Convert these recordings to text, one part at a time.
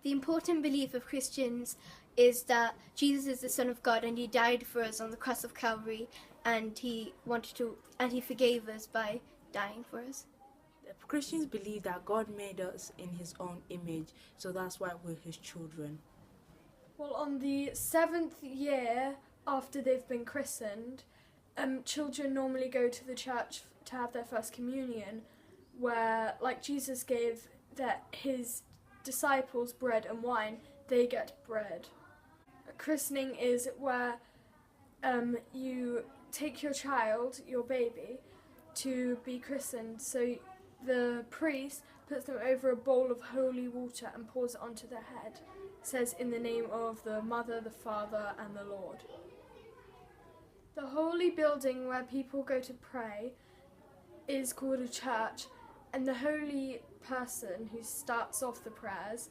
The important belief of Christians is that Jesus is the Son of God and he died for us on the cross of Calvary, and he forgave us by dying for us. Christians believe that God made us in his own image, so that's why we're his children. Well, on the 7th year after they've been christened, children normally go to the church to have their first communion, where, like Jesus gave his disciples bread and wine, they get bread. A christening is where you take your child, your baby, to be christened. So the priest puts them over a bowl of holy water and pours it onto their head. It says, "In the name of the Mother, the Father, and the Lord." The holy building where people go to pray is called a church, and the holy person who starts off the prayers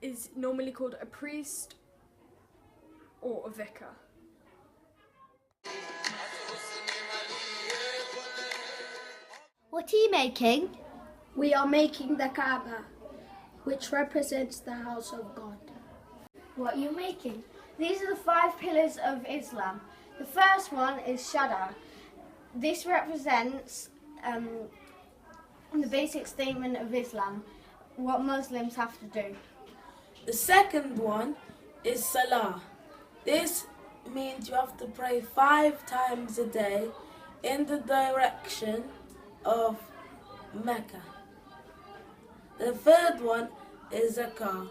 is normally called a priest or a vicar. What are you making? We are making the Kaaba, which represents the house of God. What are you making? These are the 5 pillars of Islam. The first one is Shahada. This represents the basic statement of Islam, what Muslims have to do. The second one is Salah. This means you have to pray 5 times a day in the direction of Mecca. The third one is Zakah.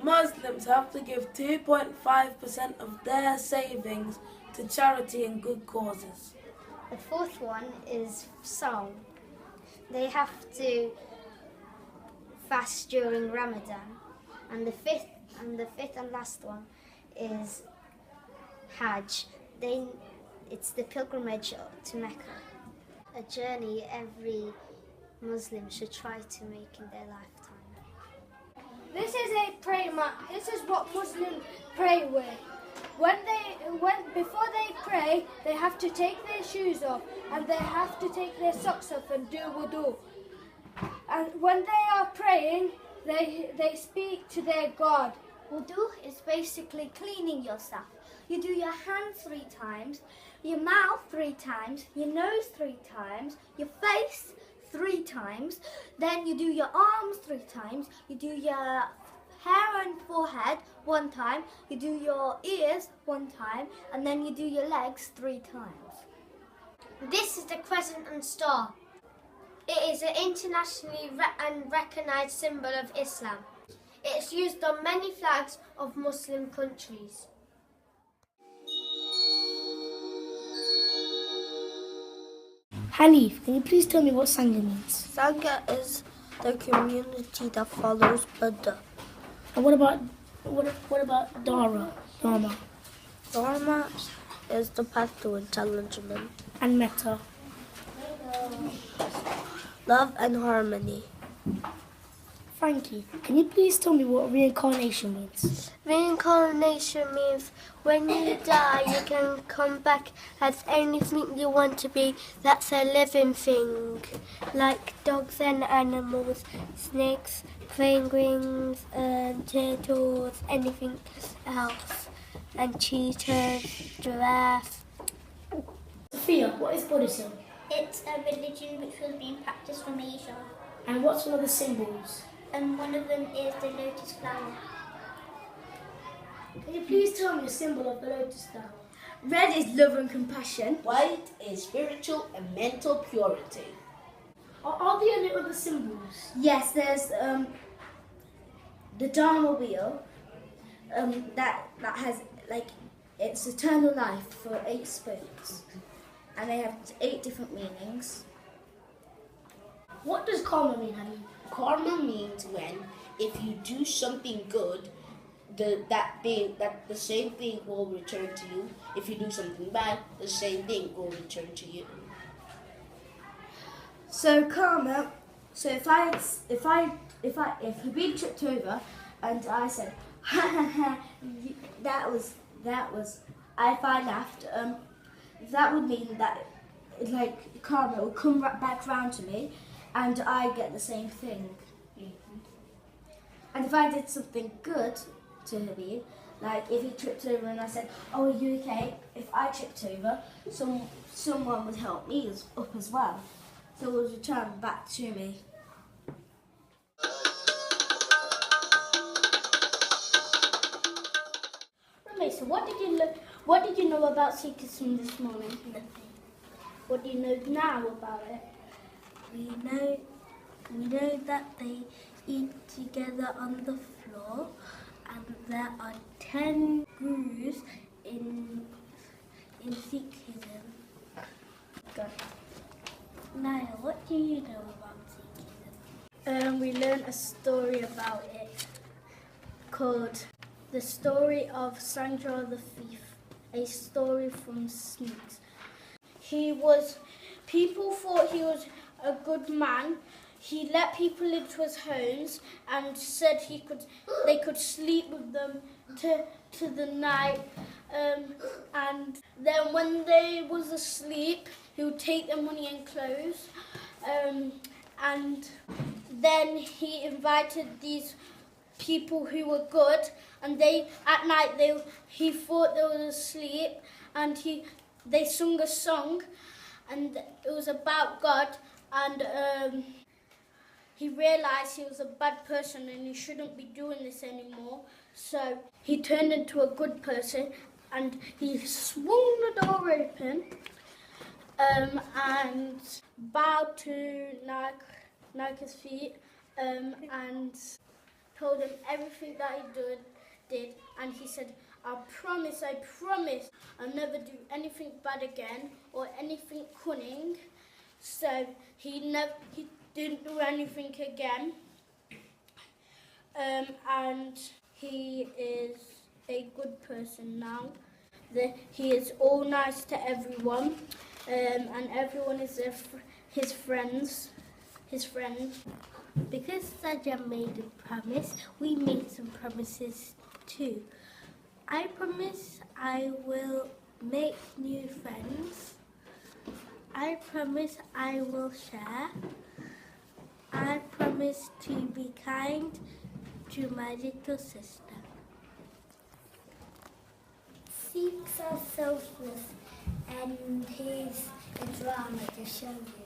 Muslims have to give 2.5% of their savings to charity and good causes. The fourth one is Saum. They have to fast during Ramadan. And the fifth and last one is Hajj. It's the pilgrimage to Mecca. A journey every Muslim should try to make in their lifetime. This is a prayer mat. This is what Muslims pray with. Before they pray, they have to take their shoes off and they have to take their socks off and do wudu. And when they are praying, they speak to their God. Wudu is basically cleaning yourself. You do your hands 3 times, your mouth 3 times, your nose 3 times, your face 3 times, then you do your arms 3 times, you do your hair and forehead 1 time, you do your ears 1 time, and then you do your legs 3 times. This is the crescent and star. It is an internationally recognised symbol of Islam. It's used on many flags of Muslim countries. Hanif, can you please tell me what Sangha means? Sangha is the community that follows Buddha. And what about Dharma? Dharma is the path to intelligence. And Metta? Love and harmony. Frankie, can you please tell me what reincarnation means? Reincarnation means when you die, you can come back as anything you want to be. That's a living thing, like dogs and animals, snakes, penguins, turtles, anything else, and cheetahs, giraffes. Sophia, what is Buddhism? It's a religion which was being practiced from Asia. And what's one of the symbols? And one of them is the lotus flower. Can you please tell me the symbol of the lotus flower? Red is love and compassion. White is spiritual and mental purity. Are there any other symbols? Yes, there's the Dharma wheel that has it's eternal life for 8 spokes, and they have 8 different meanings. What does karma mean, honey? Karma means when, if you do something good, the same thing will return to you. If you do something bad, the same thing will return to you. So karma. So if you're being tripped over, and I said, that was, if I laughed, that would mean that karma will come back round to me, and I get the same thing. And if I did something good to Habib, like if he tripped over and I said, "Oh, are you okay?" If I tripped over, someone would help me up as well. So it was returned back to me. Okay, so what did you know about Sikhism this morning? Nothing. What do you know now about it? We know that they eat together on the floor, and there are 10 gurus in Sikhism. Good. Niall, what do you know about Sikhism? We learned a story about it called The Story of Sangra the Thief, a story from Sneaks. People thought he was a good man. He let people into his homes and said they could sleep with them to the night. And then when they was asleep, he would take their money and clothes. And then he invited these people who were good, and at night he thought they were asleep, and they sung a song, and it was about God, and he realised he was a bad person and he shouldn't be doing this anymore. So he turned into a good person, and he swung the door open and bowed to Nike's feet and told him everything that he did, and he said, I promise, I'll never do anything bad again or anything cunning. So he didn't do anything again, and he is a good person now. He is all nice to everyone, and everyone is his friends. Because Sajjad made a promise, we made some promises too. I promise I will make new friends. I promise I will share. I promise to be kind to my little sister. Sikhs are selfless, and here's a drama to show you.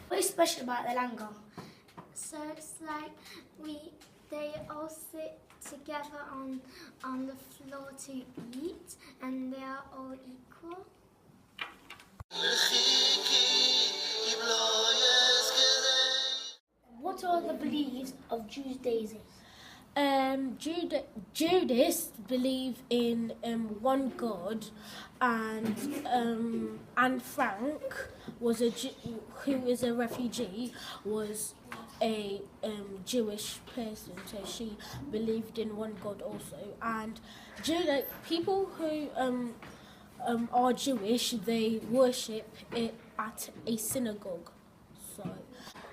What is special about the langar? So it's like they all sit together on the floor to eat, and they are all equal. What are the beliefs of Judaism? Judas believe in one God, and Frank was who is a refugee, was a Jewish person, so she believed in one God also. And people who are Jewish, they worship it at a synagogue. So,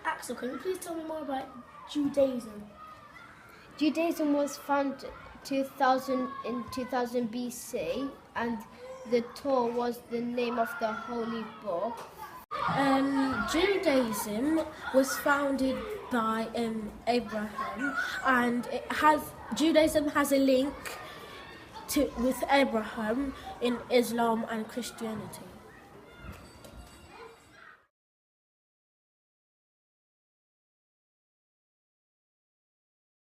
Axel, can you please tell me more about Judaism? Judaism was founded in 2000 BC, and the Torah was the name of the holy book. Judaism was founded by Abraham, and Judaism has a link with Abraham in Islam and Christianity.